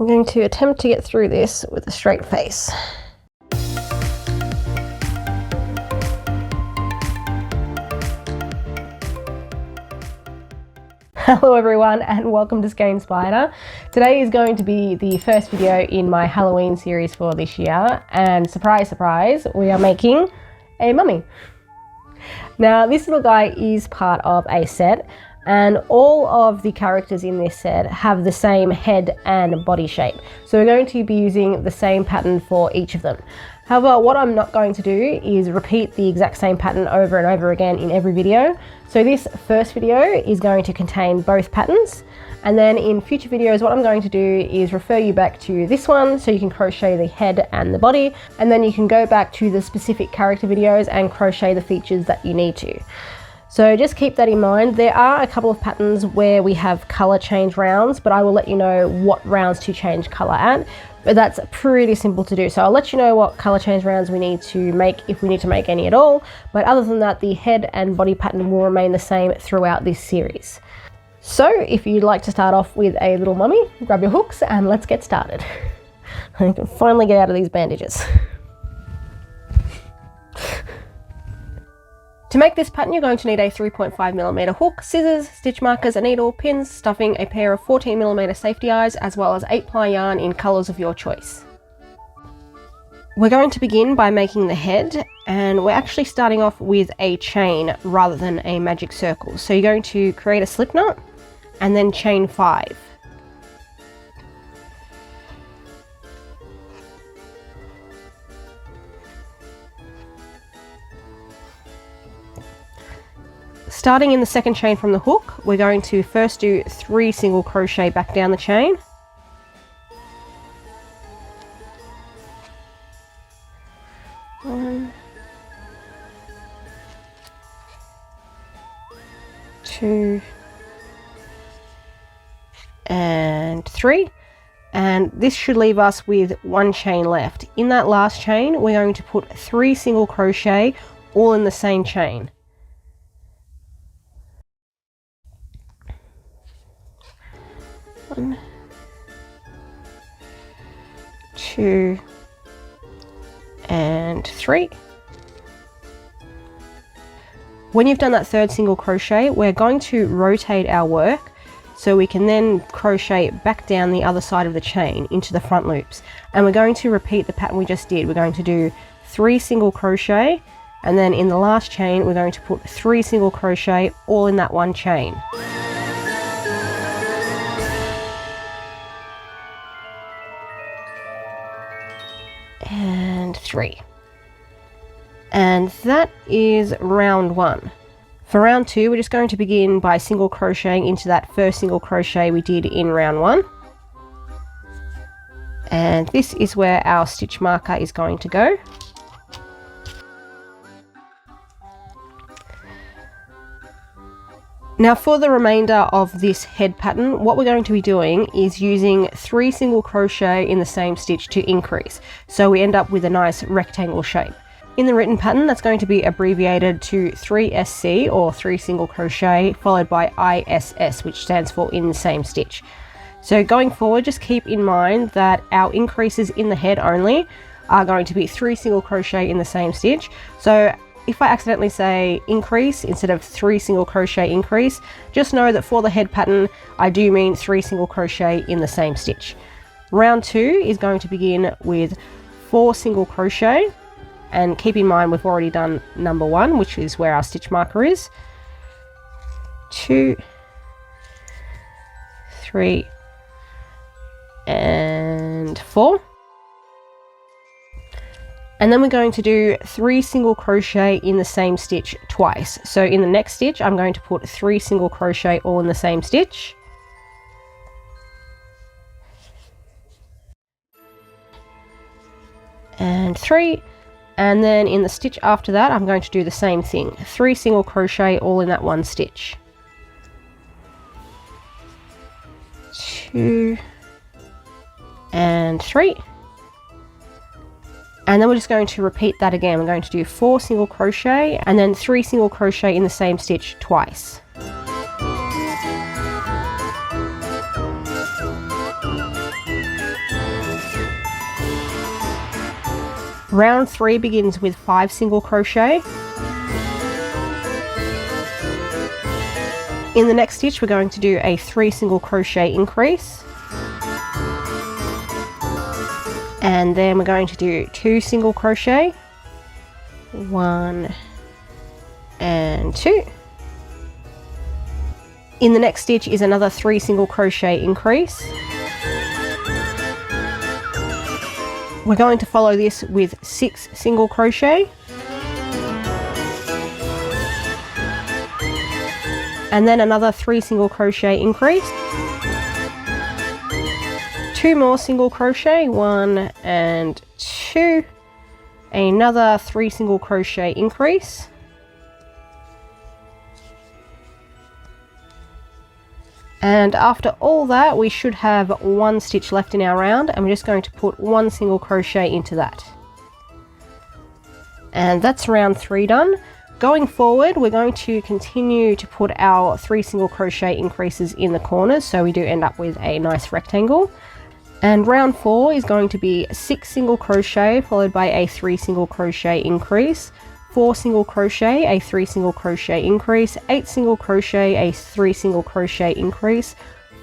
I'm going to attempt to get through this with a straight face. Hello everyone and welcome to Skein Spider. Today is going to be the first video in my Halloween series for this year, and surprise surprise, we are making a mummy. Now this little guy is part of a set, and all of the characters in this set have the same head and body shape. So we're going to be using the same pattern for each of them. However, what I'm not going to do is repeat the exact same pattern over and over again in every video. So this first video is going to contain both patterns, and then in future videos what I'm going to do is refer you back to this one so you can crochet the head and the body, and then you can go back to the specific character videos and crochet the features that you need to. So just keep that in mind. There are a couple of patterns where we have color change rounds, but I will let you know what rounds to change color at. But that's pretty simple to do. So I'll let you know what color change rounds we need to make, if we need to make any at all. But other than that, the head and body pattern will remain the same throughout this series. So if you'd like to start off with a little mummy, grab your hooks and let's get started. I can finally get out of these bandages. To make this pattern, you're going to need a 3.5mm hook, scissors, stitch markers, a needle, pins, stuffing, a pair of 14mm safety eyes, as well as 8-ply yarn in colours of your choice. We're going to begin by making the head, and we're actually starting off with a chain rather than a magic circle. So you're going to create a slip knot and then chain 5. Starting in the second chain from the hook, we're going to first do 3 single crochet back down the chain. One, 2, and 3. And this should leave us with 1 chain left. In that last chain, we're going to put 3 single crochet all in the same chain. 1, 2, and 3. When you've done that third single crochet, we're going to rotate our work so we can then crochet back down the other side of the chain into the front loops. And we're going to repeat the pattern we just did. We're going to do 3 single crochet, and then in the last chain we're going to put 3 single crochet all in that one chain. And 3. And that is round 1. For round 2, we're just going to begin by single crocheting into that first single crochet we did in round 1. And this is where our stitch marker is going to go. Now for the remainder of this head pattern, what we're going to be doing is using 3 single crochet in the same stitch to increase, so we end up with a nice rectangle shape. In the written pattern, that's going to be abbreviated to 3SC, or 3 single crochet, followed by ISS, which stands for in the same stitch. So going forward, just keep in mind that our increases in the head only are going to be 3 single crochet in the same stitch. So if I accidentally say increase instead of 3 single crochet increase, just know that for the head pattern I do mean 3 single crochet in the same stitch. Round 2 is going to begin with 4 single crochet, and keep in mind we've already done number 1, which is where our stitch marker is. 2, 3, and 4. And then we're going to do 3 single crochet in the same stitch twice. So in the next stitch, I'm going to put 3 single crochet all in the same stitch. And 3. And then in the stitch after that, I'm going to do the same thing. 3 single crochet all in that one stitch. 2, and 3. And then we're just going to repeat that again. We're going to do 4 single crochet and then 3 single crochet in the same stitch twice. Round 3 begins with 5 single crochet. In the next stitch, we're going to do a 3 single crochet increase. And then we're going to do 2 single crochet. 1 and 2. In the next stitch is another 3 single crochet increase. We're going to follow this with 6 single crochet. And then another 3 single crochet increase. 2 more single crochet, 1 and 2. Another 3 single crochet increase. And after all that, we should have 1 stitch left in our round, and we're just going to put 1 single crochet into that. And that's round 3 done. Going forward, we're going to continue to put our 3 single crochet increases in the corners, so we do end up with a nice rectangle. And round 4 is going to be 6 single crochet followed by a 3 single crochet increase, 4 single crochet, a 3 single crochet increase, 8 single crochet, a 3 single crochet increase,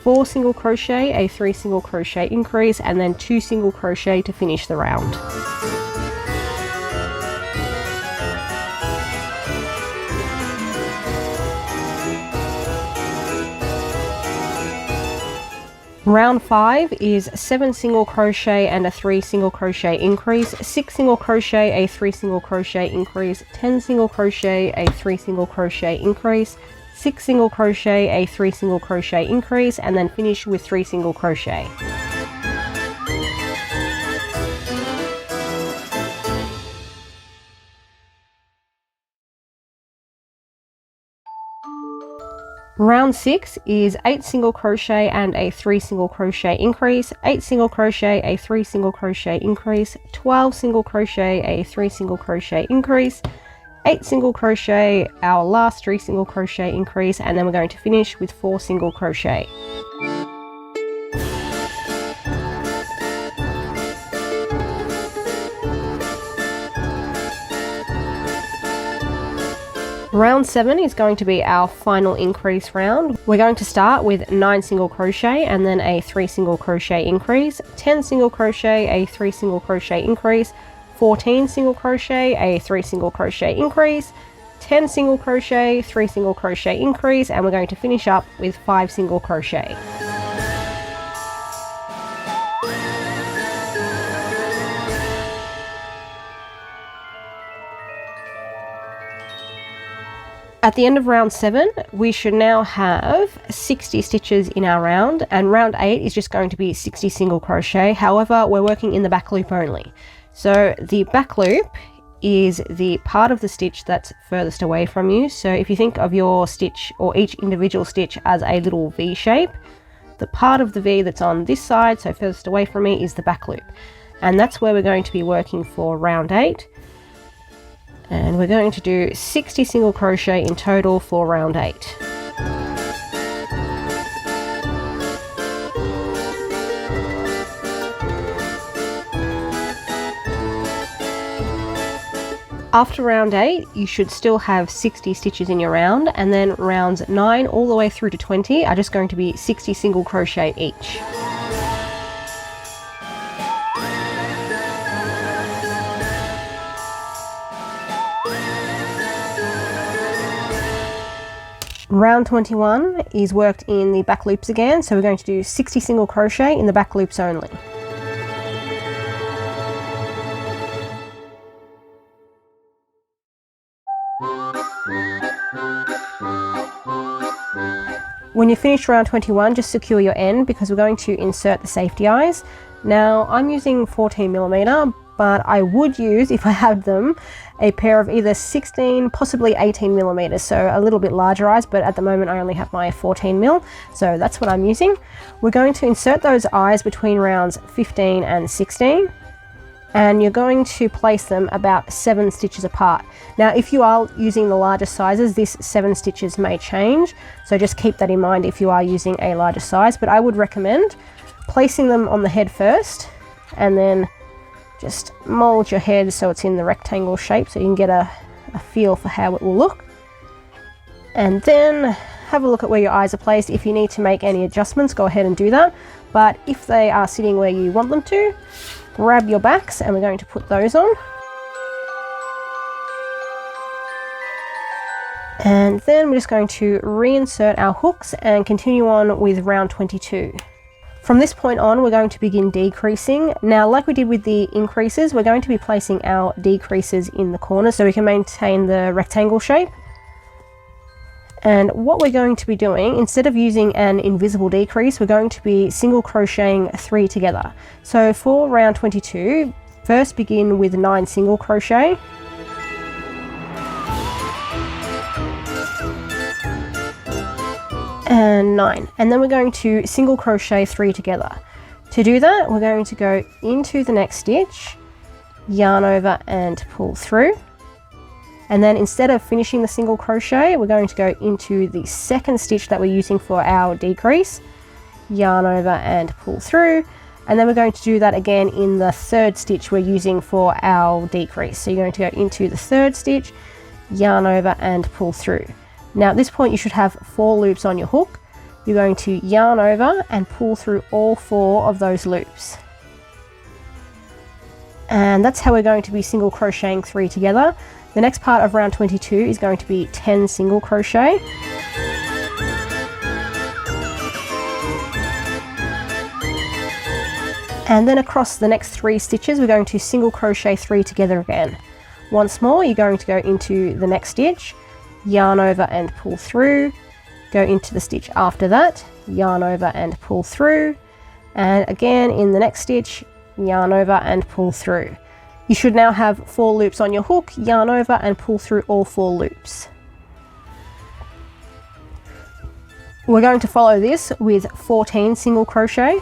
4 single crochet, a 3 single crochet increase, and then 2 single crochet to finish the round. Round 5 is 7 single crochet and a 3 single crochet increase, 6 single crochet, a 3 single crochet increase, 10 single crochet, a 3 single crochet increase, 6 single crochet, a 3 single crochet increase, and then finish with 3 single crochet. Round 6 is 8 single crochet and a 3 single crochet increase, 8 single crochet, a 3 single crochet increase, 12 single crochet, a 3 single crochet increase, 8 single crochet, our last 3 single crochet increase, and then we're going to finish with 4 single crochet. Round 7 is going to be our final increase round. We're going to start with 9 single crochet and then a 3 single crochet increase, 10 single crochet, a 3 single crochet increase, 14 single crochet, a 3 single crochet increase, 10 single crochet, 3 single crochet increase, and we're going to finish up with 5 single crochet. At the end of round 7, we should now have 60 stitches in our round, and round 8 is just going to be 60 single crochet. However, we're working in the back loop only. So the back loop is the part of the stitch that's furthest away from you. So if you think of your stitch or each individual stitch as a little V shape, the part of the V that's on this side, so furthest away from me, is the back loop. And that's where we're going to be working for round 8. And we're going to do 60 single crochet in total for round 8. After round 8, you should still have 60 stitches in your round, and then rounds 9 all the way through to 20 are just going to be 60 single crochet each. Round 21 is worked in the back loops again, so we're going to do 60 single crochet in the back loops only. When you finish round 21, just secure your end because we're going to insert the safety eyes. Now I'm using 14mm, but I would use, if I had them, a pair of either 16, possibly 18mm, so a little bit larger eyes, but at the moment I only have my 14mm, so that's what I'm using. We're going to insert those eyes between rounds 15 and 16, and you're going to place them about 7 stitches apart. Now if you are using the larger sizes, this 7 stitches may change, so just keep that in mind if you are using a larger size, but I would recommend placing them on the head first, and then just mold your head so it's in the rectangle shape so you can get a feel for how it will look. And then have a look at where your eyes are placed. If you need to make any adjustments, go ahead and do that. But if they are sitting where you want them to, grab your backs and we're going to put those on. And then we're just going to reinsert our hooks and continue on with round 22. From this point on, we're going to begin decreasing. Now, like we did with the increases, we're going to be placing our decreases in the corners so we can maintain the rectangle shape. And what we're going to be doing, instead of using an invisible decrease, we're going to be single crocheting 3 together. So for round 22, first begin with 9 single crochet. And 9, and then we're going to single crochet 3 together. To do that, we're going to go into the next stitch, yarn over and pull through, and then instead of finishing the single crochet, we're going to go into the second stitch that we're using for our decrease, yarn over and pull through, and then we're going to do that again in the third stitch we're using for our decrease. So you're going to go into the third stitch, yarn over and pull through. Now at this point you should have 4 loops on your hook. You're going to yarn over and pull through all 4 of those loops. And that's how we're going to be single crocheting 3 together. The next part of round 22 is going to be 10 single crochet. And then across the next 3 stitches we're going to single crochet 3 together again. Once more you're going to go into the next stitch, yarn over and pull through, go into the stitch after that, yarn over and pull through, and again in the next stitch, yarn over and pull through. You should now have 4 loops on your hook, yarn over and pull through all 4 loops. We're going to follow this with 14 single crochet.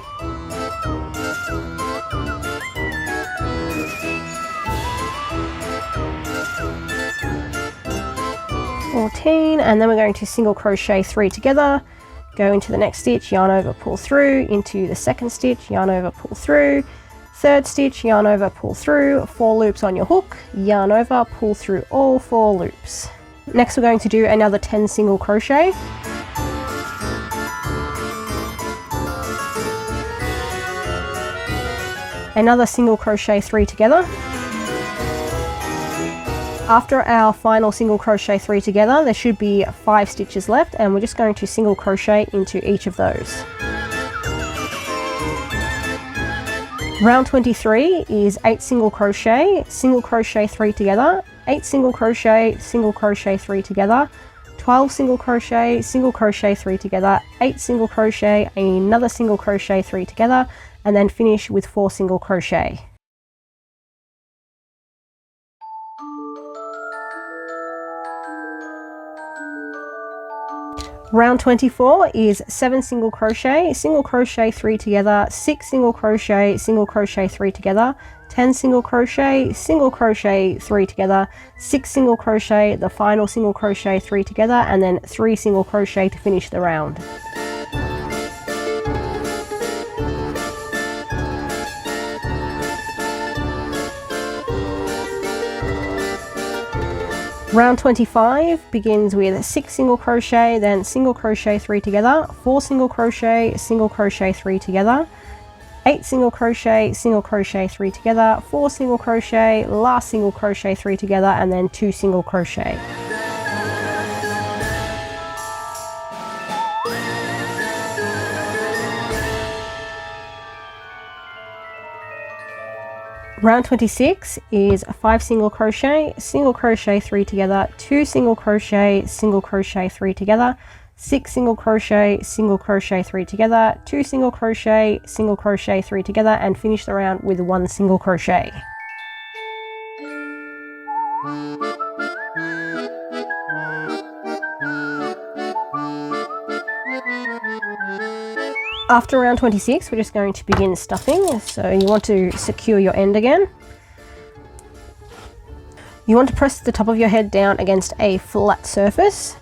And then we're going to single crochet 3 together, go into the next stitch, yarn over, pull through, into the second stitch, yarn over, pull through, third stitch, yarn over, pull through, 4 loops on your hook, yarn over, pull through all 4 loops. Next we're going to do another 10 single crochet. Another single crochet 3 together. After our final single crochet 3 together, there should be 5 stitches left, and we're just going to single crochet into each of those. Round 23 is 8 single crochet 3 together, 8 single crochet 3 together, 12 single crochet 3 together, 8 single crochet, another single crochet 3 together, and then finish with 4 single crochet. Round 24 is 7 single crochet 3 together, 6 single crochet 3 together, 10 single crochet 3 together, 6 single crochet, the final single crochet 3 together, and then 3 single crochet to finish the round. Round 25 begins with 6 single crochet, then single crochet 3 together, 4 single crochet 3 together, 8 single crochet 3 together, 4 single crochet, last single crochet 3 together, and then 2 single crochet. Round 26 is 5 single crochet 3 together, 2 single crochet 3 together, 6 single crochet 3 together, 2 single crochet 3 together, and finish the round with 1 single crochet. After round 26, we're just going to begin stuffing. So you want to secure your end again. You want to press the top of your head down against a flat surface,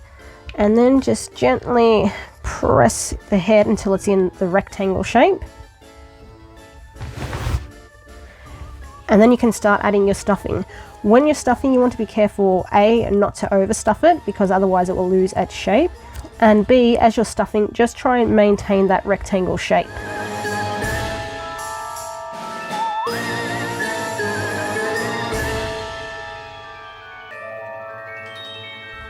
and then just gently press the head until it's in the rectangle shape. And then you can start adding your stuffing. When you're stuffing, you want to be careful, A, not to overstuff it because otherwise it will lose its shape, and B, as you're stuffing, just try and maintain that rectangle shape.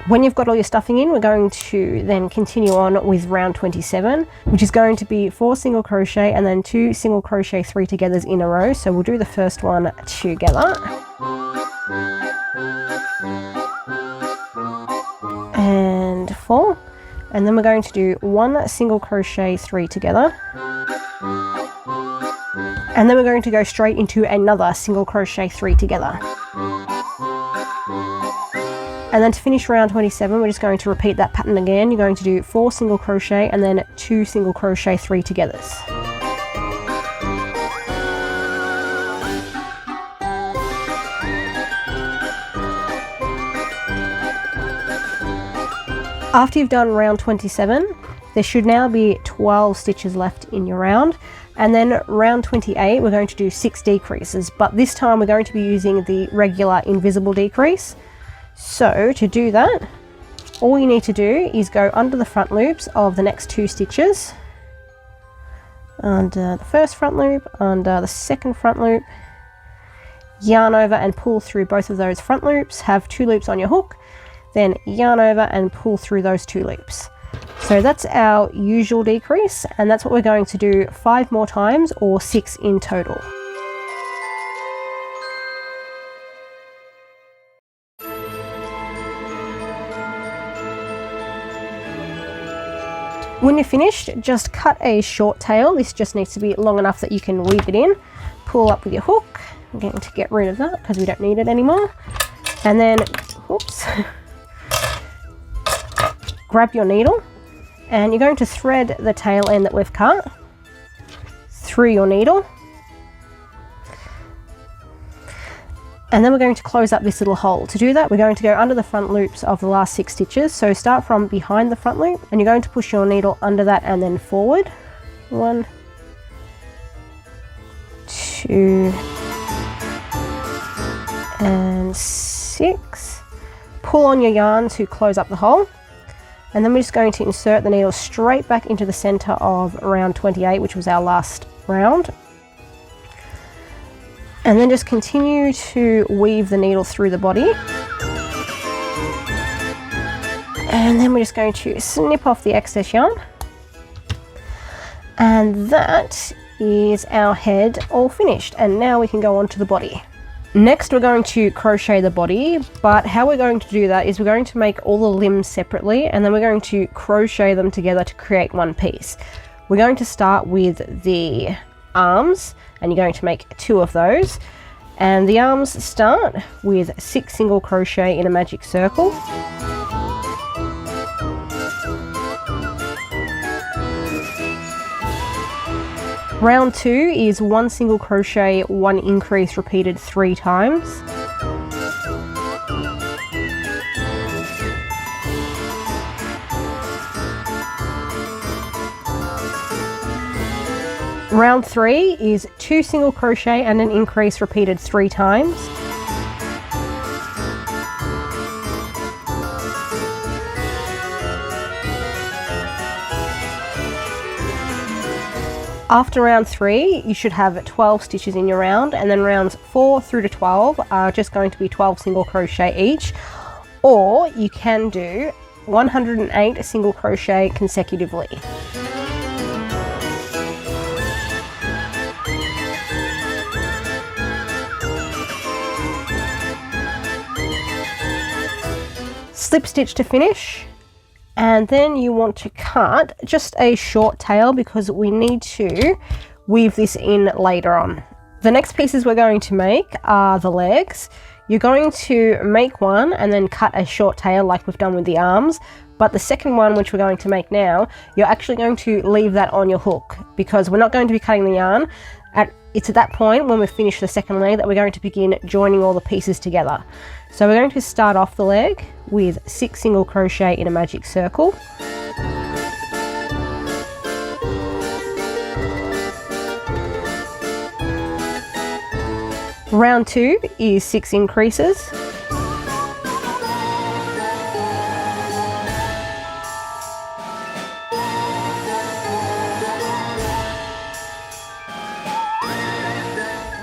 When you've got all your stuffing in, we're going to then continue on with round 27, which is going to be 4 single crochet and then 2 single crochet 3 togethers in a row. So we'll do the first one together. And 4. And then we're going to do 1 single crochet 3 together. And then we're going to go straight into another single crochet 3 together. And then to finish round 27, we're just going to repeat that pattern again. You're going to do 4 single crochet and then 2 single crochet 3 togethers. After you've done round 27, there should now be 12 stitches left in your round. And then round 28, we're going to do 6 decreases, but this time we're going to be using the regular invisible decrease. So to do that, all you need to do is go under the front loops of the next 2 stitches, under the first front loop, under the second front loop, yarn over and pull through both of those front loops, have 2 loops on your hook, then yarn over and pull through those 2 loops. So that's our usual decrease, and that's what we're going to do 5 more times, or 6 in total. When you're finished, just cut a short tail. This just needs to be long enough that you can weave it in. Pull up with your hook. I'm going to get rid of that because we don't need it anymore. And then, whoops, grab your needle and you're going to thread the tail end that we've cut through your needle. And then we're going to close up this little hole. To do that, we're going to go under the front loops of the last 6 stitches. So start from behind the front loop and you're going to push your needle under that and then forward. 1, 2, and 6. Pull on your yarn to close up the hole. And then we're just going to insert the needle straight back into the center of round 28, which was our last round. And then just continue to weave the needle through the body. And then we're just going to snip off the excess yarn. And that is our head all finished. And now we can go on to the body. Next, we're going to crochet the body, but how we're going to do that is we're going to make all the limbs separately and then we're going to crochet them together to create one piece. We're going to start with the arms, and you're going to make 2 of those, and the arms start with 6 single crochet in a magic circle. Round 2 is 1 single crochet, 1 increase repeated 3 times. Round 3 is 2 single crochet and an increase repeated 3 times. After round 3, you should have 12 stitches in your round, and then rounds 4 through to 12 are just going to be 12 single crochet each, or you can do 108 single crochet consecutively. Slip stitch to finish, and then you want to cut just a short tail because we need to weave this in later on. The next pieces we're going to make are the legs. You're going to make one and then cut a short tail like we've done with the arms, but the second one, which we're going to make now, you're actually going to leave that on your hook because we're not going to be cutting the yarn. It's at that point when we finish the second leg that we're going to begin joining all the pieces together. So we're going to start off the leg with 6 single crochet in a magic circle. Round 2 is 6 increases.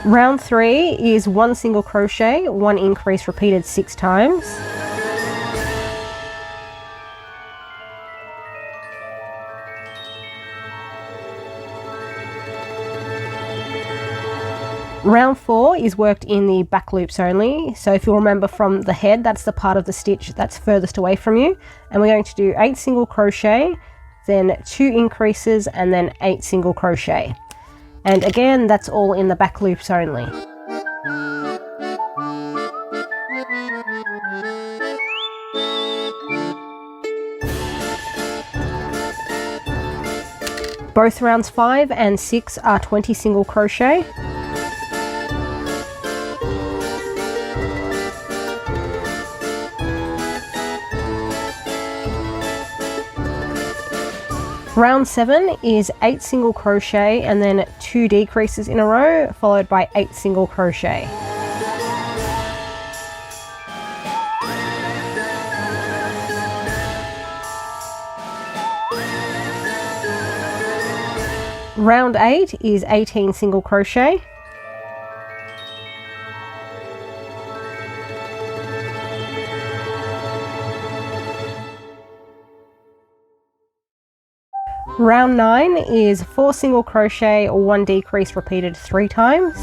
Round 3 is 1 single crochet, 1 increase repeated 6 times. Round 4 is worked in the back loops only. So if you'll remember from the head, that's the part of the stitch that's furthest away from you. And we're going to do 8 single crochet, then 2 increases, and then 8 single crochet. And again, that's all in the back loops only. Both rounds 5 and 6 are 20 single crochet. Round 7 is 8 single crochet and then 2 decreases in a row, followed by 8 single crochet. Round 8 is 18 single crochet. Round 9 is 4 single crochet, 1 decrease repeated 3 times.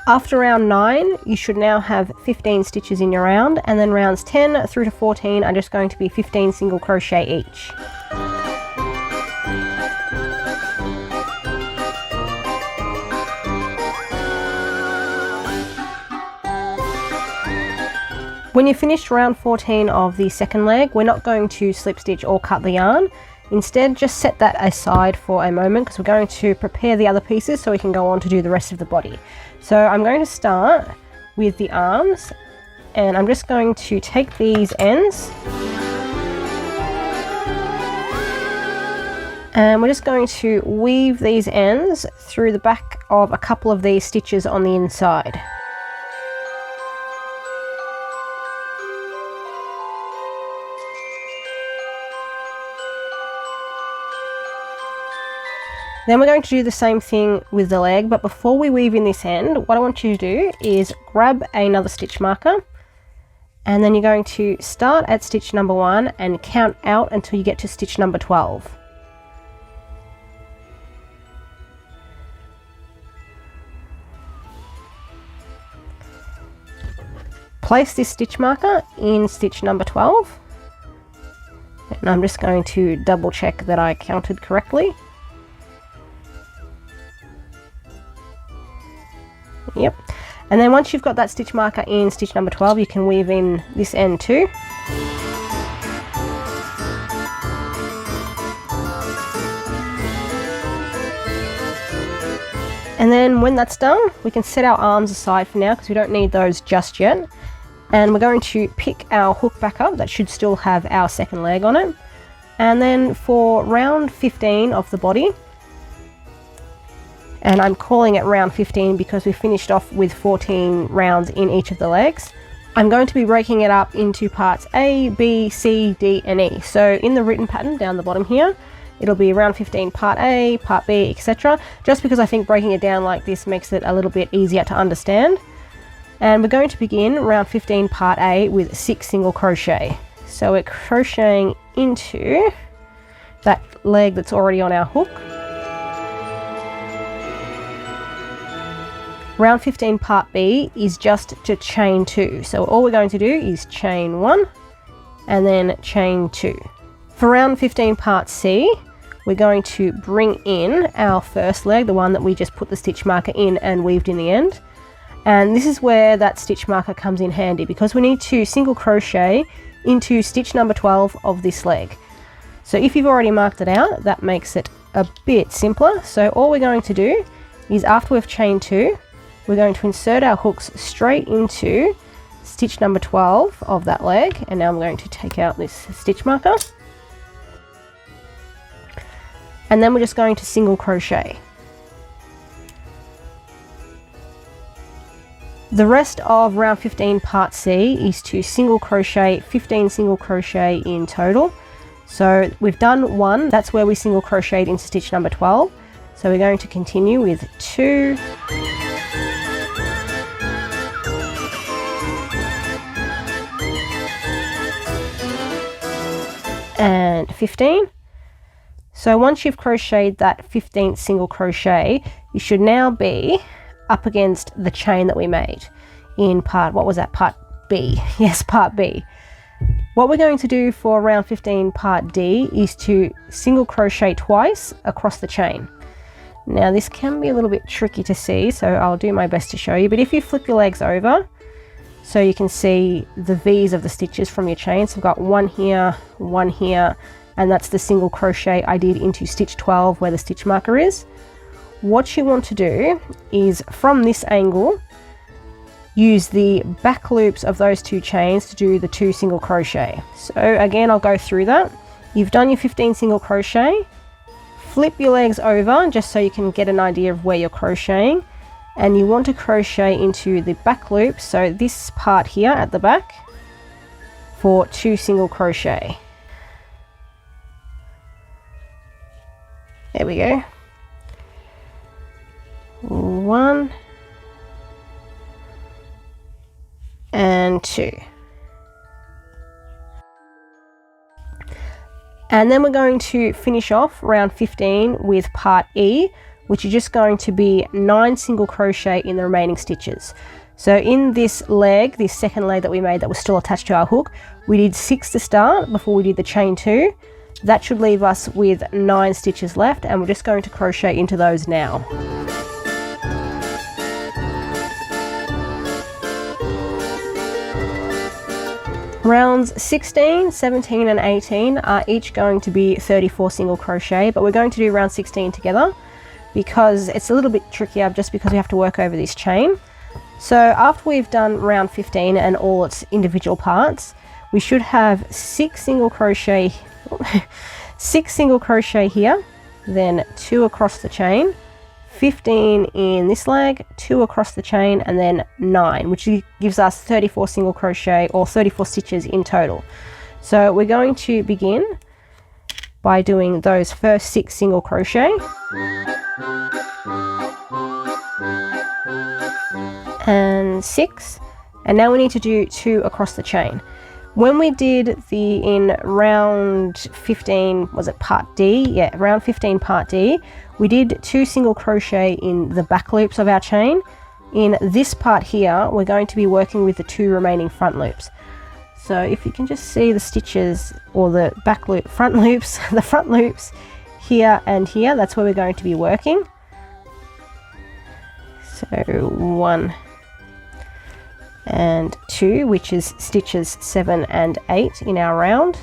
After round 9, you should now have 15 stitches in your round, and then rounds 10 through to 14 are just going to be 15 single crochet each. When you finished round 14 of the second leg, we're not going to slip stitch or cut the yarn. Instead, just set that aside for a moment because we're going to prepare the other pieces so we can go on to do the rest of the body. So I'm going to start with the arms, and I'm just going to take these ends and we're just going to weave these ends through the back of a couple of these stitches on the inside. Then we're going to do the same thing with the leg, but before we weave in this end, what I want you to do is grab another stitch marker, and then you're going to start at stitch number 1 and count out until you get to stitch number 12. Place this stitch marker in stitch number 12, and I'm just going to double check that I counted correctly. Yep. And then once you've got that stitch marker in stitch number 12, you can weave in this end too. And then when that's done, we can set our arms aside for now because we don't need those just yet. And we're going to pick our hook back up. That should still have our second leg on it. And then for round 15 of the body, and I'm calling it round 15 because we finished off with 14 rounds in each of the legs, I'm going to be breaking it up into parts A, B, C, D, and E. So in the written pattern down the bottom here, it'll be round 15 part A, part B, etc. Just because I think breaking it down like this makes it a little bit easier to understand. And we're going to begin round 15 part A with 6 single crochet. So we're crocheting into that leg that's already on our hook. Round 15 part B is just to chain 2. So all we're going to do is chain 1 and then chain 2. For round 15 part C, we're going to bring in our first leg, the one that we just put the stitch marker in and weaved in the end. And this is where that stitch marker comes in handy because we need to single crochet into stitch number 12 of this leg. So if you've already marked it out, that makes it a bit simpler. So all we're going to do is after we've chained 2, we're going to insert our hooks straight into stitch number 12 of that leg, and now I'm going to take out this stitch marker, and then we're just going to single crochet. The rest of round 15 part C is to single crochet 15 single crochet in total. So we've done 1, that's where we single crocheted into stitch number 12. So we're going to continue with 2, and 15. So once you've crocheted that 15th single crochet, you should now be up against the chain that we made in part, what was that, part B? Yes, part B. What we're going to do for round 15 part D is to single crochet twice across the chain. Now this can be a little bit tricky to see, so I'll do my best to show you, but if you flip your legs over so you can see the V's of the stitches from your chain, so I've got 1 here, and that's the single crochet I did into stitch 12 where the stitch marker is. What you want to do is, from this angle, use the back loops of those 2 chains to do the 2 single crochet. So again, I'll go through that. You've done your 15 single crochet, flip your legs over just so you can get an idea of where you're crocheting, and you want to crochet into the back loop, so this part here at the back, for 2 single crochet. There we go. 1 and 2. And then we're going to finish off round 15 with part E, which is just going to be 9 single crochet in the remaining stitches. So in this leg, this second leg that we made that was still attached to our hook, we did 6 to start before we did the chain 2. That should leave us with 9 stitches left, and we're just going to crochet into those now. Rounds 16, 17 and 18 are each going to be 34 single crochet, but we're going to do round 16 together because it's a little bit trickier just because we have to work over this chain. So after we've done round 15 and all its individual parts, we should have 6 single crochet here, then 2 across the chain, 15 in this leg, 2 across the chain, and then 9, which gives us 34 single crochet or 34 stitches in total. So we're going to begin by doing those first 6 single crochet, and 6, and now we need to do 2 across the chain. When we did in round 15, was it part D? Yeah, round 15 part D, we did 2 single crochet in the back loops of our chain. In this part here, we're going to be working with the 2 remaining front loops. So if you can just see the stitches, or the back loop, front loops, the front loops here and here, that's where we're going to be working. So 1 and 2, which is stitches 7 and 8 in our round.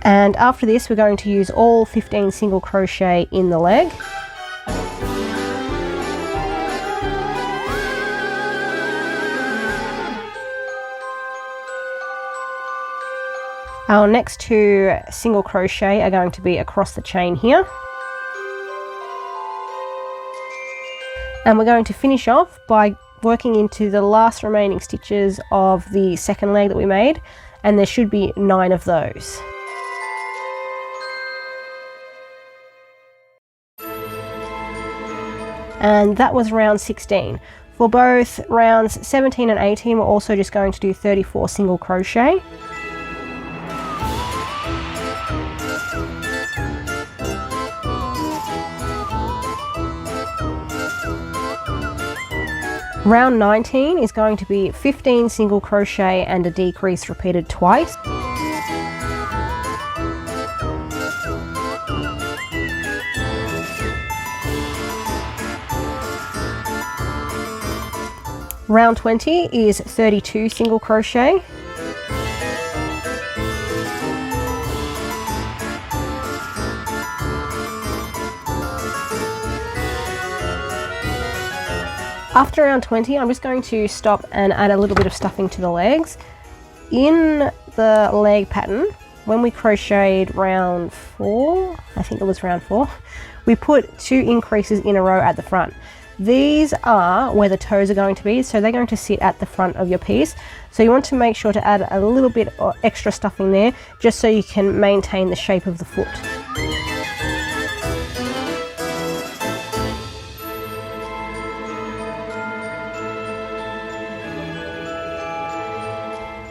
And after this, we're going to use all 15 single crochet in the leg. Our next 2 single crochet are going to be across the chain here. And we're going to finish off by working into the last remaining stitches of the second leg that we made, and there should be 9 of those. And that was round 16. For both rounds 17 and 18, we're also just going to do 34 single crochet. Round 19 is going to be 15 single crochet and a decrease repeated twice. Round 20 is 32 single crochet. After round 20, I'm just going to stop and add a little bit of stuffing to the legs. In the leg pattern, when we crocheted round 4, I think it was round 4, we put 2 increases in a row at the front. These are where the toes are going to be, so they're going to sit at the front of your piece. So you want to make sure to add a little bit of extra stuffing there, just so you can maintain the shape of the foot.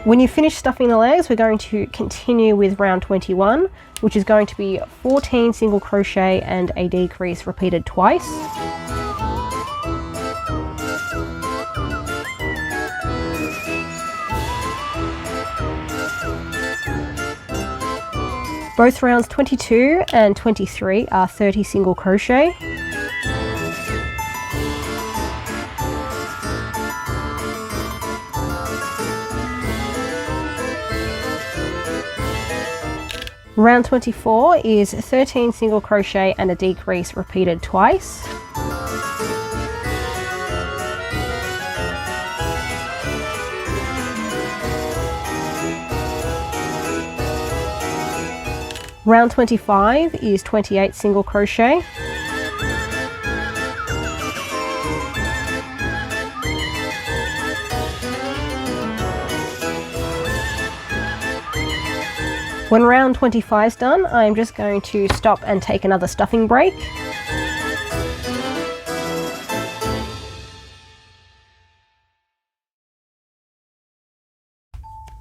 When you finish stuffing the legs, we're going to continue with round 21, which is going to be 14 single crochet and a decrease repeated twice. Both rounds 22 and 23 are 30 single crochet. Round 24 is 13 single crochet and a decrease repeated twice. Round 25 is 28 single crochet. When round 25 is done, I'm just going to stop and take another stuffing break.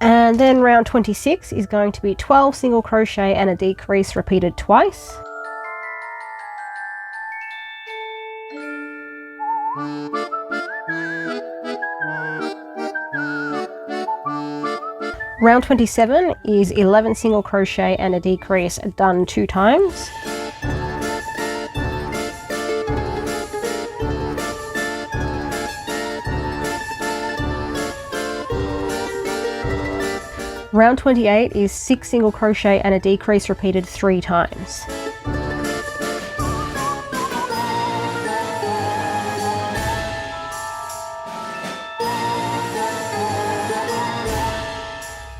And then round 26 is going to be 12 single crochet and a decrease repeated twice. Round 27 is 11 single crochet and a decrease done 2 times. Round 28 is 6 single crochet and a decrease repeated 3 times.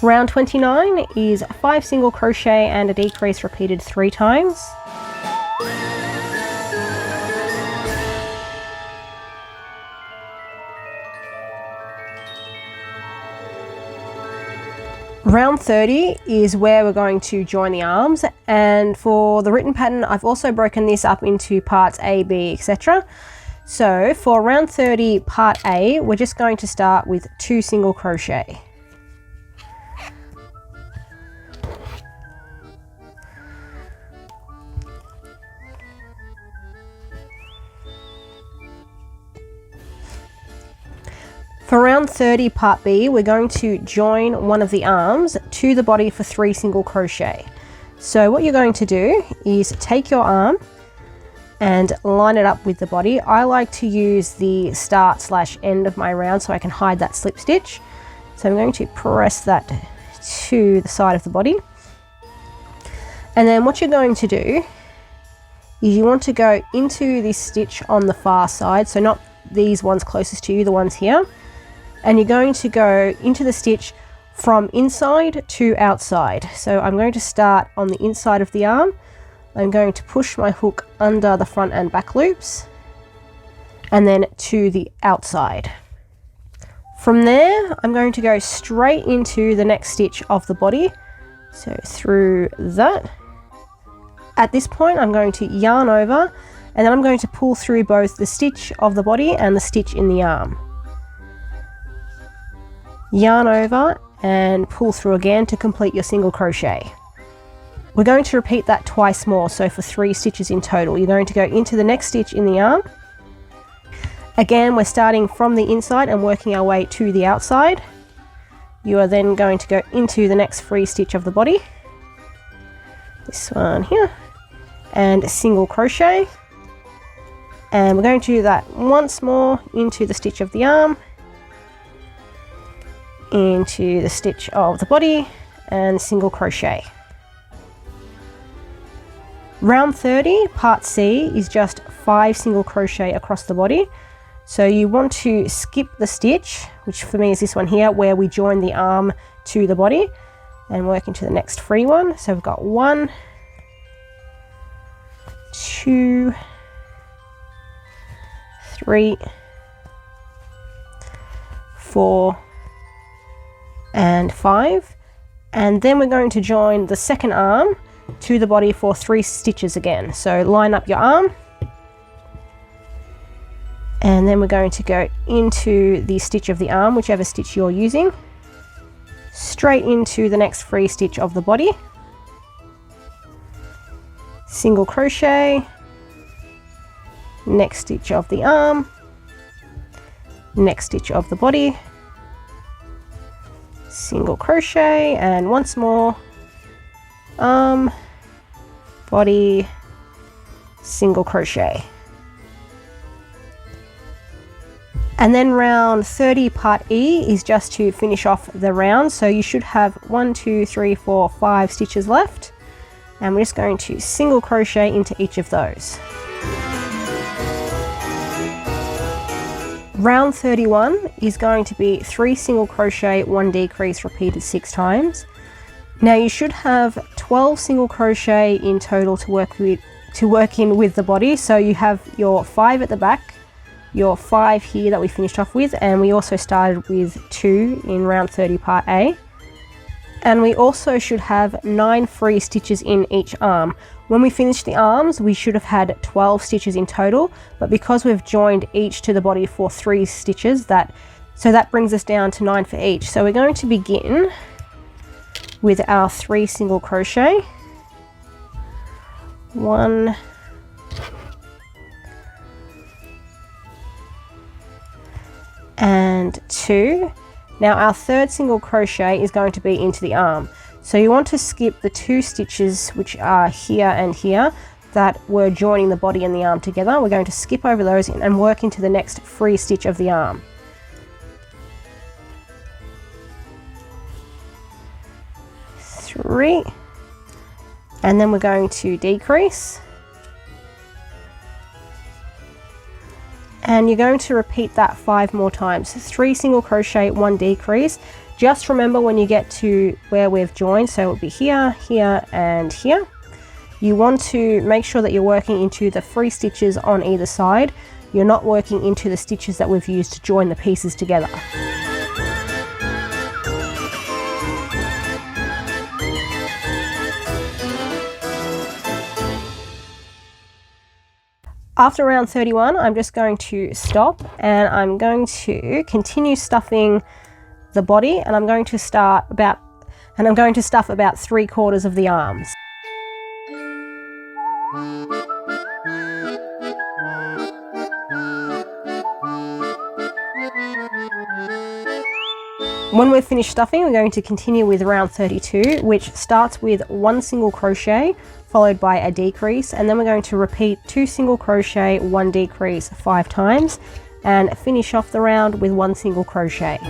Round 29 is 5 single crochet and a decrease repeated 3 times. Round 30 is where we're going to join the arms, and for the written pattern I've also broken this up into parts A, B, etc. So for round 30 part A, we're just going to start with 2 single crochet. For round 30 part B, we're going to join one of the arms to the body for 3 single crochet. So what you're going to do is take your arm and line it up with the body. I like to use the start/end of my round so I can hide that slip stitch. So I'm going to press that to the side of the body. And then what you're going to do is you want to go into this stitch on the far side, so not these ones closest to you, the ones here. And you're going to go into the stitch from inside to outside. So I'm going to start on the inside of the arm. I'm going to push my hook under the front and back loops and then to the outside. From there, I'm going to go straight into the next stitch of the body. So through that. At this point, I'm going to yarn over, and then I'm going to pull through both the stitch of the body and the stitch in the arm. Yarn over and pull through again to complete your single crochet. We're going to repeat that twice more, so for 3 stitches in total. You're going to go into the next stitch in the arm. Again, we're starting from the inside and working our way to the outside. You are then going to go into the next free stitch of the body. This one here. And a single crochet. And we're going to do that once more into the stitch of the arm, into the stitch of the body, and single crochet. Round 30 part C is just 5 single crochet across the body. So you want to skip the stitch, which for me is this one here, where we join the arm to the body, and work into the next free one. So we've got 1, 2, 3, 4, and 5. And then we're going to join the second arm to the body for 3 stitches again. So line up your arm, and then we're going to go into the stitch of the arm, whichever stitch you're using, straight into the next free stitch of the body, single crochet, next stitch of the arm, next stitch of the body, single crochet, and once more, arm, body, single crochet. And then round 30 part E is just to finish off the round. So you should have 1, 2, 3, 4, 5 stitches left, and we're just going to single crochet into each of those. Round 31 is going to be 3 single crochet, 1 decrease repeated 6 times. Now you should have 12 single crochet in total to work in with the body. So you have your 5 at the back, your 5 here that we finished off with, and we also started with 2 in round 30 part A. And we also should have 9 free stitches in each arm. When we finish the arms, we should have had 12 stitches in total, but because we've joined each to the body for 3 stitches, that brings us down to 9 for each. So we're going to begin with our 3 single crochet. 1, and 2. Now our 3rd single crochet is going to be into the arm. So you want to skip the 2 stitches which are here and here that were joining the body and the arm together. We're going to skip over those and work into the next free stitch of the arm. 3, and then we're going to decrease. And you're going to repeat that 5 more times. 3 single crochet, 1 decrease. Just remember when you get to where we've joined, so it'll be here, here, and here, you want to make sure that you're working into the free stitches on either side. You're not working into the stitches that we've used to join the pieces together. After round 31, I'm just going to stop, and I'm going to continue stuffing the body, and I'm going to stuff about 3/4 of the arms. When we've finished stuffing, we're going to continue with round 32, which starts with 1 single crochet followed by a decrease, and then we're going to repeat 2 single crochet, 1 decrease 5 times, and finish off the round with 1 single crochet.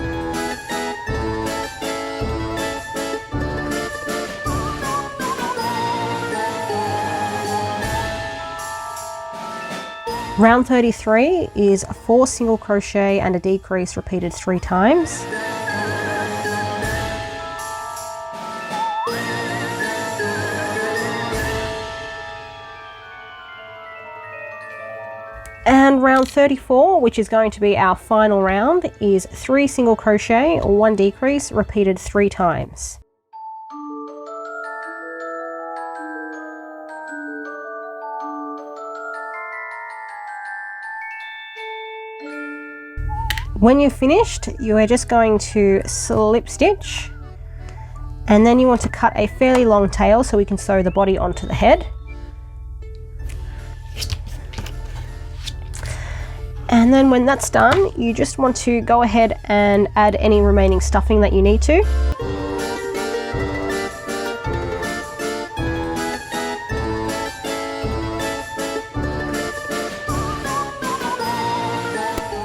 Round 33 is 4 single crochet and a decrease repeated 3 times. And round 34, which is going to be our final round, is 3 single crochet, 1 decrease repeated 3 times. When you've finished, you are just going to slip stitch, and then you want to cut a fairly long tail so we can sew the body onto the head. And then when that's done, you just want to go ahead and add any remaining stuffing that you need to.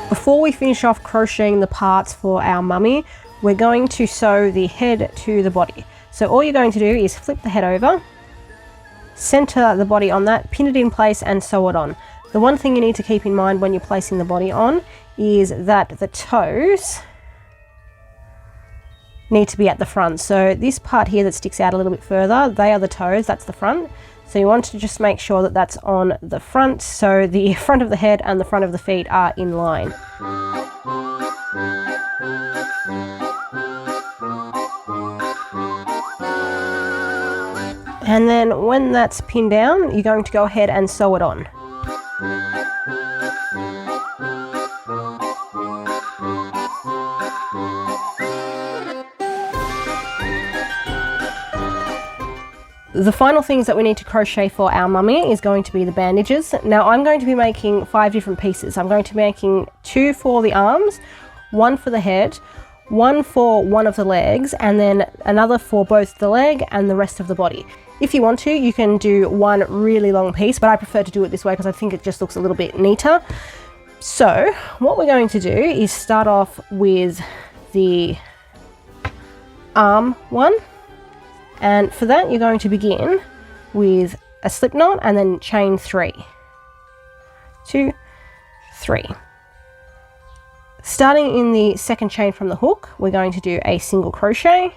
Before we finish off crocheting the parts for our mummy, we're going to sew the head to the body. So all you're going to do is flip the head over, center the body on that, pin it in place and sew it on. The one thing you need to keep in mind when you're placing the body on is that the toes need to be at the front. So this part here that sticks out a little bit further, they are the toes, that's the front. So you want to just make sure that that's on the front, so the front of the head and the front of the feet are in line. And then when that's pinned down, you're going to go ahead and sew it on. The final things that we need to crochet for our mummy is going to be the bandages. Now I'm going to be making 5 different pieces. I'm going to be making 2 for the arms, 1 for the head, 1 for one of the legs, and then another for both the leg and the rest of the body. If you want to, you can do one really long piece, but I prefer to do it this way because I think it just looks a little bit neater. So what we're going to do is start off with the arm one. And for that, you're going to begin with a slip knot and then chain 3. 2, 3. Starting in the second chain from the hook, we're going to do a single crochet.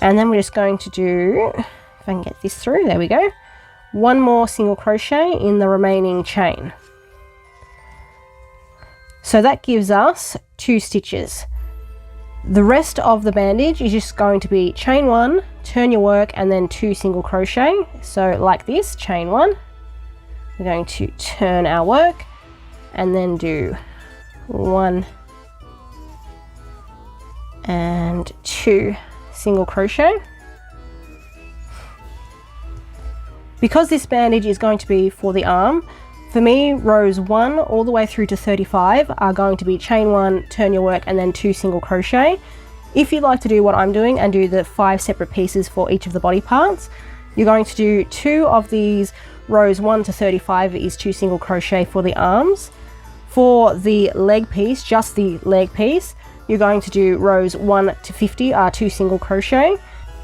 And then we're just going to do, if I can get this through, there we go. 1 more single crochet in the remaining chain. So that gives us 2 stitches. The rest of the bandage is just going to be chain 1, turn your work, and then 2 single crochet. So like this, chain 1, we're going to turn our work and then do 1 and 2 single crochet. Because this bandage is going to be for the arm, for me, rows 1 all the way through to 35 are going to be chain 1, turn your work, and then 2 single crochet. If you'd like to do what I'm doing and do the 5 separate pieces for each of the body parts, you're going to do 2 of these rows 1 to 35 is 2 single crochet for the arms. For the leg piece, just the leg piece, you're going to do rows 1 to 50 are 2 single crochet.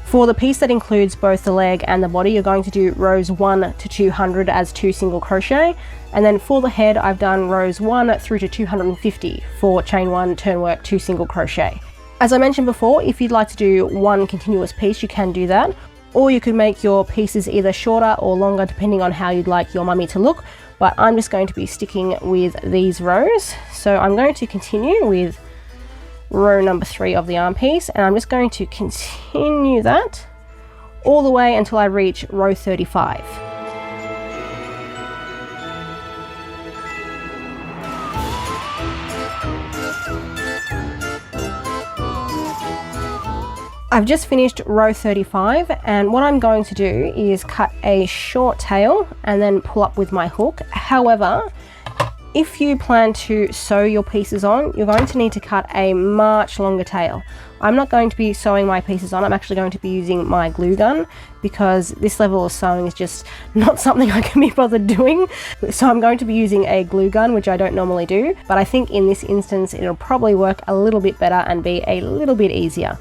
For the piece that includes both the leg and the body, you're going to do rows 1 to 200 as 2 single crochet. And then for the head, I've done rows 1 through to 250 for chain 1, turn work, 2 single crochet. As I mentioned before, if you'd like to do one continuous piece, you can do that. Or you could make your pieces either shorter or longer depending on how you'd like your mummy to look. But I'm just going to be sticking with these rows. So I'm going to continue with row number 3 of the arm piece, and I'm just going to continue that all the way until I reach row 35. I've just finished row 35, and what I'm going to do is cut a short tail and then pull up with my hook. However, if you plan to sew your pieces on, you're going to need to cut a much longer tail. I'm not going to be sewing my pieces on, I'm actually going to be using my glue gun because this level of sewing is just not something I can be bothered doing. So I'm going to be using a glue gun, which I don't normally do, but I think in this instance it'll probably work a little bit better and be a little bit easier.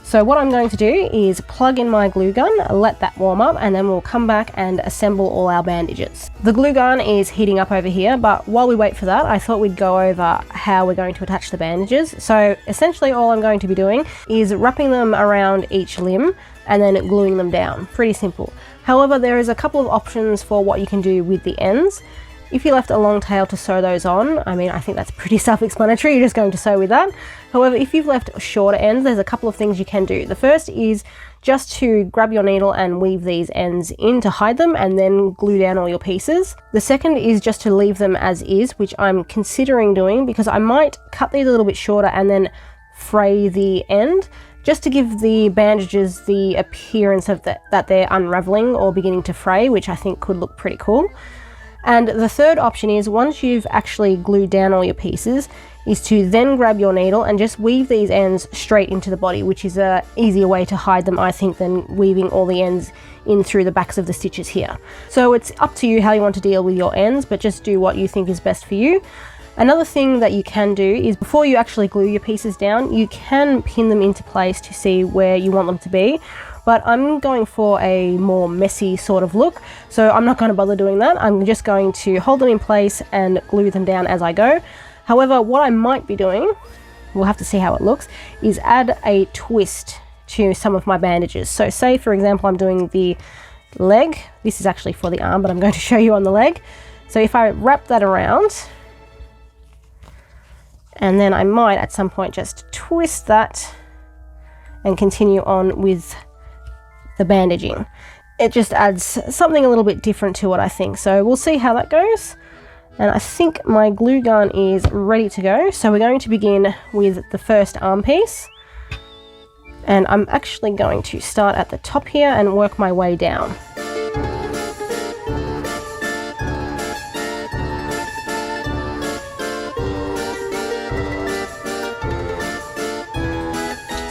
So what I'm going to do is plug in my glue gun, let that warm up, and then we'll come back and assemble all our bandages. The glue gun is heating up over here, but while we wait for that, I thought we'd go over how we're going to attach the bandages. So essentially all I'm going to be doing is wrapping them around each limb and then gluing them down. Pretty simple. However, there is a couple of options for what you can do with the ends. If you left a long tail to sew those on, I mean, I think that's pretty self-explanatory, you're just going to sew with that. However, if you've left shorter ends, there's a couple of things you can do. The first is just to grab your needle and weave these ends in to hide them and then glue down all your pieces. The second is just to leave them as is, which I'm considering doing because I might cut these a little bit shorter and then fray the end, just to give the bandages the appearance of that they're unraveling or beginning to fray, which I think could look pretty cool. And the third option is, once you've actually glued down all your pieces, is to then grab your needle and just weave these ends straight into the body, which is an easier way to hide them, I think, than weaving all the ends in through the backs of the stitches here. So it's up to you how you want to deal with your ends, but just do what you think is best for you. Another thing that you can do is, before you actually glue your pieces down, you can pin them into place to see where you want them to be. But I'm going for a more messy sort of look, so I'm not going to bother doing that. I'm just going to hold them in place and glue them down as I go. However, what I might be doing, we'll have to see how it looks, is add a twist to some of my bandages. So say for example I'm doing the leg, this is actually for the arm but I'm going to show you on the leg. So if I wrap that around, and then I might at some point just twist that and continue on with the bandaging. It just adds something a little bit different to it, I think. So we'll see how that goes. And I think my glue gun is ready to go. So we're going to begin with the first arm piece. And I'm actually going to start at the top here and work my way down.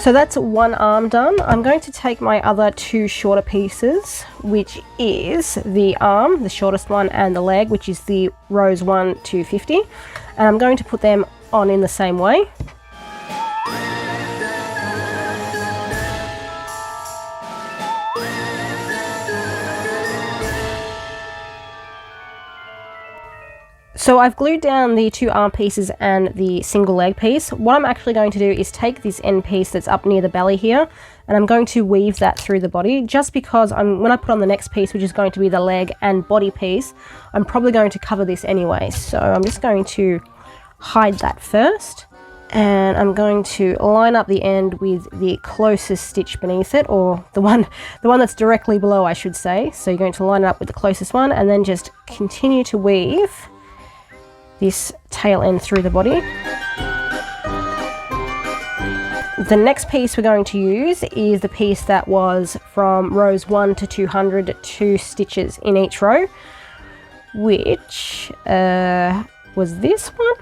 So that's one arm done. I'm going to take my other two shorter pieces, which is the arm, the shortest one, and the leg, which is the rows 1 to 50. And I'm going to put them on in the same way. So I've glued down the two arm pieces and the single leg piece. What I'm actually going to do is take this end piece that's up near the belly here, and I'm going to weave that through the body, just because when I put on the next piece, which is going to be the leg and body piece, I'm probably going to cover this anyway. So I'm just going to hide that first, and I'm going to line up the end with the closest stitch beneath it, or the one that's directly below, I should say. So you're going to line it up with the closest one and then just continue to weave this tail end through the body. The next piece we're going to use is the piece that was from rows 1 to 200, 2 stitches in each row, which was this one.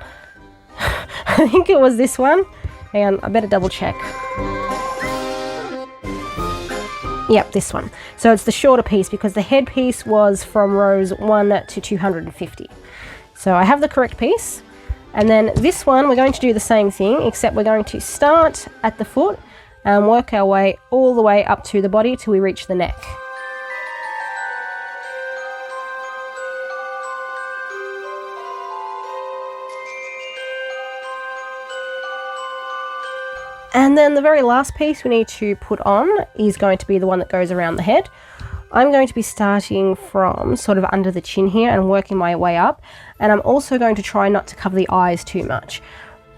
I think it was this one. Hang on, I better double check. Yep, this one. So it's the shorter piece because the head piece was from rows 1 to 250. So I have the correct piece, and then this one we're going to do the same thing, except we're going to start at the foot and work our way all the way up to the body till we reach the neck. And then the very last piece we need to put on is going to be the one that goes around the head. I'm going to be starting from sort of under the chin here and working my way up, and I'm also going to try not to cover the eyes too much.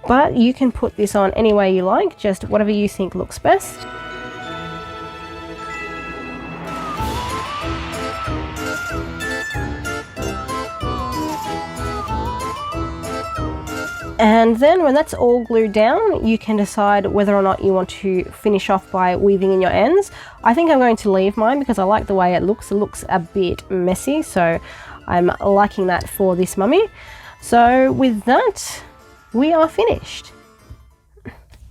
But you can put this on any way you like, just whatever you think looks best. And then when that's all glued down, you can decide whether or not you want to finish off by weaving in your ends. I think I'm going to leave mine because I like the way it looks. It looks a bit messy, so I'm liking that for this mummy. So with that, we are finished.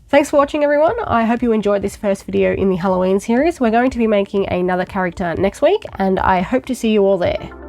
Thanks for watching, everyone. I hope you enjoyed this first video in the Halloween series. We're going to be making another character next week, and I hope to see you all there.